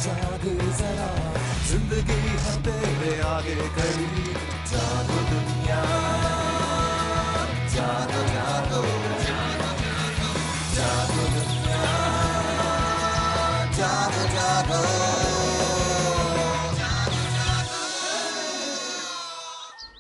जाग जरा जिंदगी है तेरे आगे खड़ी जागो दुनिया जागो जागो जागो दुनिया जागो जागो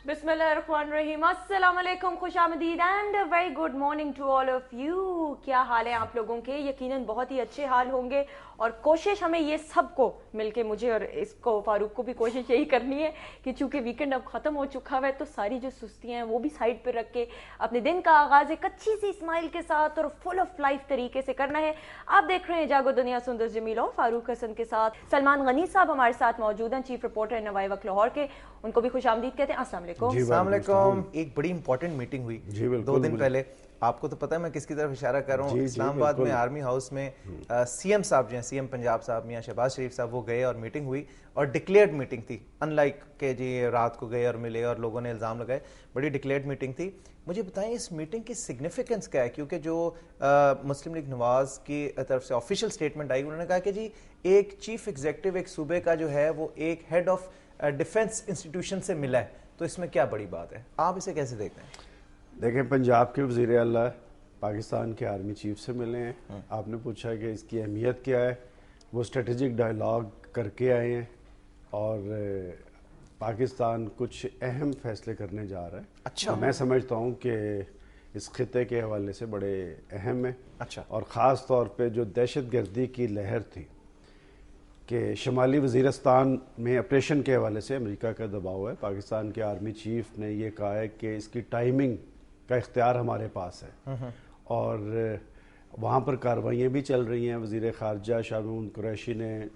बिस्मिल्लाहिर्रहमानिर्रहीम, अस्सलाम वालेकुम, खुशामदीद and very good morning to all of you. क्या हाल है आप लोगों के? यकीनन बहुत ही अच्छे हाल होंगे और कोशिश हमें ये सबको मिलके, मुझे और इसको फारूक को भी कोशिश यही करनी है कि चूंकि वीकेंड अब ख़त्म हो चुका है तो सारी जो सुस्तियाँ हैं वो भी साइड पर रख के अपने दिन का आगाज़ एक अच्छी सी स्माइल के साथ और फुल ऑफ लाइफ तरीके से करना है। आप देख रहे हैं जागो दुनिया सुंदर जमील और फारूक हसन के साथ सलमान गनी साहब हमारे साथ मौजूद हैं, चीफ रिपोर्टर नवाई वक्त लाहौर के। उनको भी खुशामदीद कहते हैं। अस्सलाम वालेकुम। एक बड़ी इंपॉर्टेंट मीटिंग हुई 2 दिन पहले। आपको तो पता है मैं किसकी तरफ इशारा कर रहा हूँ। इस्लामाबाद में आर्मी हाउस में सीएम साहब जो हैं, सीएम पंजाब साहब मियां शहबाज शरीफ साहब, वो गए और मीटिंग हुई और डिक्लेयर्ड मीटिंग थी। अनलाइक के जी रात को गए और मिले और लोगों ने इल्ज़ाम लगाए, बड़ी डिक्लेयर्ड मीटिंग थी। मुझे बताएं इस मीटिंग की सिग्निफिकेंस क्या है, क्योंकि जो मुस्लिम लीग नवाज की तरफ से ऑफिशियल स्टेटमेंट आई, उन्होंने कहा कि जी एक चीफ एग्जीक्यूटिव एक सूबे का जो है वो एक हेड ऑफ डिफेंस इंस्टीट्यूशन से मिला है, तो इसमें क्या बड़ी बात है? आप इसे कैसे देखते हैं? देखें, पंजाब के वज़ीर आला पाकिस्तान के आर्मी चीफ से मिले हैं। आपने पूछा कि इसकी अहमियत क्या है, वो स्ट्रेटेजिक डायलॉग करके आए हैं और पाकिस्तान कुछ अहम फैसले करने जा रहा है। अच्छा। तो मैं समझता हूँ कि इस खिते के हवाले से बड़े अहम है। अच्छा। और ख़ास तौर पे जो दहशत गर्दी की लहर थी कि शमाली वज़ीरिस्तान में ऑपरेशन के हवाले से अमेरिका का दबाव है, पाकिस्तान के आर्मी चीफ ने ये कहा है कि इसकी टाइमिंग का इख्तियार हमारे पास है और वहाँ पर कार्रवाइयाँ भी चल रही हैं। वज़ीर ख़ारजा शाह महमूद कुरैशी ने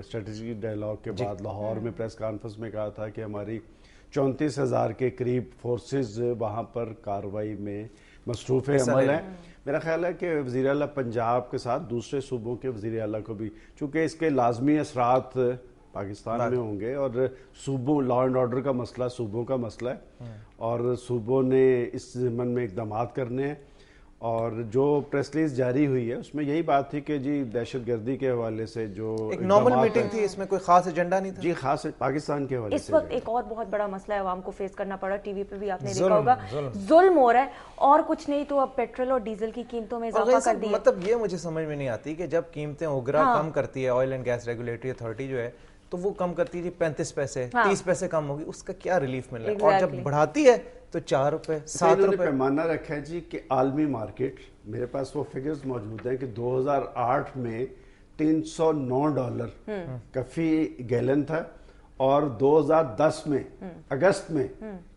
स्ट्रेटजिक डायलॉग के बाद लाहौर में प्रेस कॉन्फ्रेंस में कहा था कि हमारी 34,000 के करीब फोर्सेस वहाँ पर कार्रवाई में मसरूफ़ अमल है। मेरा ख्याल है कि वज़ीर आला पंजाब के साथ दूसरे सूबों के वज़ीर आला को भी, चूँकि इसके लाजमी असरात पाकिस्तान में होंगे और सूबों लॉ एंड ऑर्डर का मसला सूबों का मसला है और सूबों ने इस ज़िम्मन में इक़दाम करने हैं। और जो प्रेस रिलीज जारी हुई है उसमें यही बात थी कि जी दहशत गर्दी के हवाले से जो एक नॉर्मल मीटिंग थी, इसमें कोई खास एजेंडा नहीं था। जी खास पाकिस्तान के हवाले इस से वक्त एक और बहुत बड़ा मसला है आवाम को फेस करना पड़ा, टीवी पे भी आपने देखा होगा, जुल्म हो रहा है और कुछ नहीं तो अब पेट्रोल और डीजल की कीमतों में इजाफा कर दिया। मतलब ये मुझे समझ में नहीं आती कि जब कीमतें उगरा कम करती है oil and gas regulatory authority जो है, तो वो कम करती है जी 35 पैसे 30 पैसे कम होगी, उसका क्या रिलीफ मिल रहा है? और जब बढ़ाती है तो 4 रुपए 7 रुपए पैमाना रखा है जी कि आलमी मार्केट, मेरे पास वो फिगर्स मौजूद हैं कि 2008 में $309 काफी गैलन था और 2010 में अगस्त में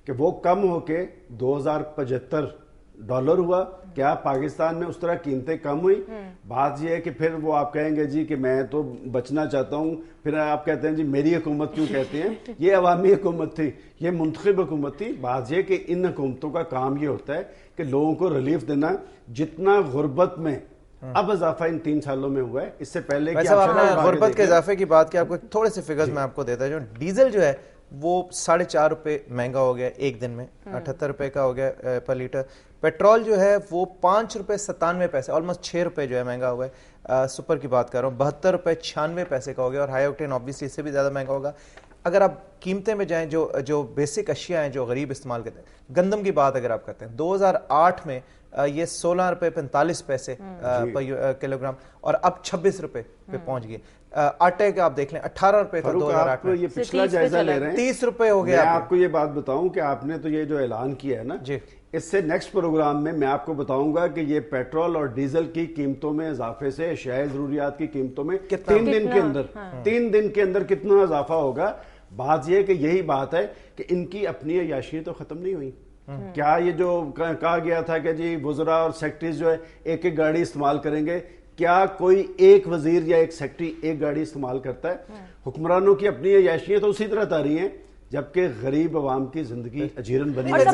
कि वो कम होके $2075 हुआ। क्या पाकिस्तान में उस तरह कीमतें कम हुई? बात यह है कि फिर वो आप कहेंगे जी कि मैं तो बचना चाहता हूँ, फिर आप कहते हैं जी मेरी हुकूमत क्यों कहते हैं? ये अवामी हुकूमत थी, ये मुंतखब हुकूमत थी। बात यह कि इन हुकूमतों का काम ये होता है कि लोगों को रिलीफ देना। जितना गुर्बत में अब इजाफा इन 3 सालों में हुआ है, इससे पहले गुर्बत के इजाफे की बात की, आपको थोड़े से फिगर्स मैं आपको देता हूँ। जो डीजल जो है वो 4.5 रुपए महंगा हो गया एक दिन में, 78 रुपए का हो गया पर लीटर। पेट्रोल जो है वो 5 रुपए 97 पैसे, ऑलमोस्ट 6 रुपए जो है महंगा हुआ है। सुपर की बात कर रहा हूँ, 72 रुपए 96 पैसे का हो गया और हाई ऑक्टेन ऑब्वियसली इससे भी ज्यादा महंगा होगा। अगर आप कीमतें में जाएं, जो बेसिक अशिया हैं जो गरीब इस्तेमाल करते हैं, गंदम की बात अगर आप करते हैं 2008 में ये 16 रुपए 45 पैसे पर किलोग्राम और अब 26 रुपए पे पहुंच गए। आटे का आप देख लें 18 रुपए था 2008 में, ये पिछला जायजा ले रहे हैं, 30 रुपए हो गया। मैं आपको ये बात बताऊं कि आपने तो ये जो ऐलान किया है ना जी, इससे नेक्स्ट प्रोग्राम में मैं आपको बताऊंगा कि ये पेट्रोल और डीजल की कीमतों में इजाफे से अशियाए जरूरियात की कीमतों में 3 दिन के अंदर कितना इजाफा होगा। बात यह कि यही बात है कि इनकी अपनी अयाशी तो खत्म नहीं हुई। क्या ये जो कहा गया था कि जी वुज़रा और सेक्रेटरीज जो है एक एक गाड़ी इस्तेमाल करेंगे, क्या कोई एक वजीर या एक सेक्रेटरी एक गाड़ी इस्तेमाल करता है? हुक्मरानों की अपनी अयाशियां तो उसी तरह तारी हैं, जबकि गरीब आवाम की जिंदगी अजीरन बनी है।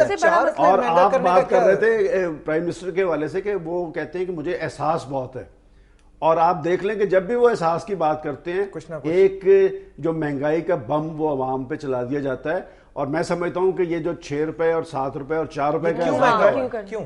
और आप बात कर रहे थे प्राइम मिनिस्टर के हवाले से कि वो कहते हैं कि मुझे एहसास बहुत है, और आप देख लें कि जब भी वो एहसास की बात करते हैं कुछ एक जो महंगाई का बम वो आवाम पे चला दिया जाता है। और मैं समझता हूं कि ये जो 6 रुपए और 7 रुपए और 4 रुपए का क्यों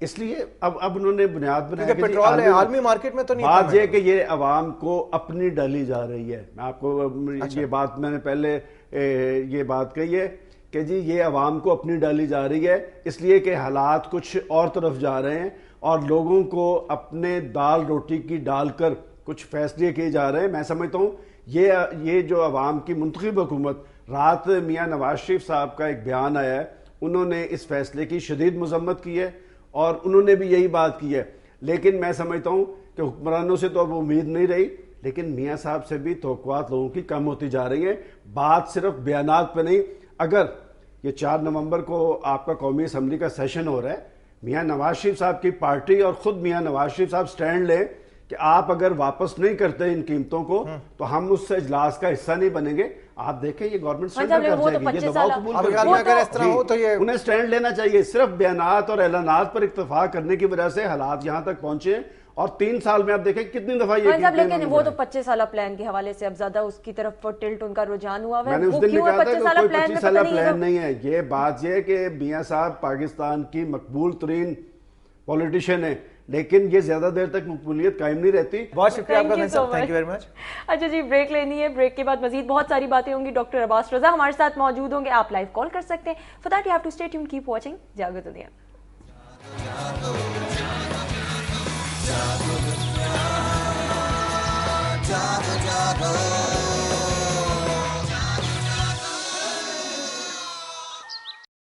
اس لیے اب انہوں نے بنیاد بنایا کہ پیٹرول عالمی مارکیٹ میں تو نہیں. بات یہ کہ یہ عوام کو اپنی ڈالی جا رہی ہے. میں آپ کو یہ بات میں نے پہلے یہ بات کہی ہے کہ جی یہ عوام کو اپنی ڈالی جا رہی ہے اس لیے کہ حالات کچھ اور طرف جا رہے ہیں اور لوگوں کو اپنے دال روٹی کی ڈال کر کچھ فیصلے کیے جا رہے ہیں. میں سمجھتا ہوں یہ جو عوام کی منتخب حکومت, رات میاں نواز شریف صاحب کا ایک بیان آیا ہے, انہوں نے اس فیصلے کی شدید مذمت کی ہے اور انہوں نے بھی یہی بات کی ہے. لیکن میں سمجھتا ہوں کہ حکمرانوں سے تو اب امید نہیں رہی, لیکن میاں صاحب سے بھی توقعات لوگوں کی کم ہوتی جا رہی ہیں. بات صرف بیانات پہ نہیں. اگر یہ 4 نومبر کو آپ کا قومی اسمبلی کا سیشن ہو رہا ہے, میاں نواز شریف صاحب کی پارٹی اور خود میاں نواز شریف صاحب سٹینڈ لیں کہ آپ اگر واپس نہیں کرتے ان قیمتوں کو تو ہم اس سے اجلاس کا حصہ نہیں بنیں گے. آپ دیکھیں یہ گورنمنٹ سرنڈر کر جائے گی, یہ دباؤ قبول کر گی. انہیں سٹینڈ لینا چاہیے. صرف بیانات اور اعلانات پر اکتفا کرنے کی وجہ سے حالات یہاں تک پہنچے اور 3 سال میں آپ دیکھیں کتنی دفعہ یہ لیکن وہ تو 25 سالہ پلان کے حوالے سے اب زیادہ اس کی طرف ٹلٹ ان کا رجحان ہوا ہے. میں نے اس دن بھی کہا تھا کہ کوئی 25 سالہ پلان نہیں ہے. یہ بات یہ کہ میاں صاحب پاکستان کی مقبول ترین پولیٹیشین ہے, لیکن یہ زیادہ دیر تک مقبولیت قائم نہیں رہتی. بہت شکریہ آپ کا بہن صاحب, تھینک یو ویری مچ. اچھا جی, بریک لینی ہے. بریک کے بعد مزید بہت ساری باتیں ہوں گی. ڈاکٹر عباس رضا ہمارے ساتھ موجود ہوں گے, آپ لائیو کال کر سکتے ہیں. For that you have to stay tuned, keep watching جاگو دنیا.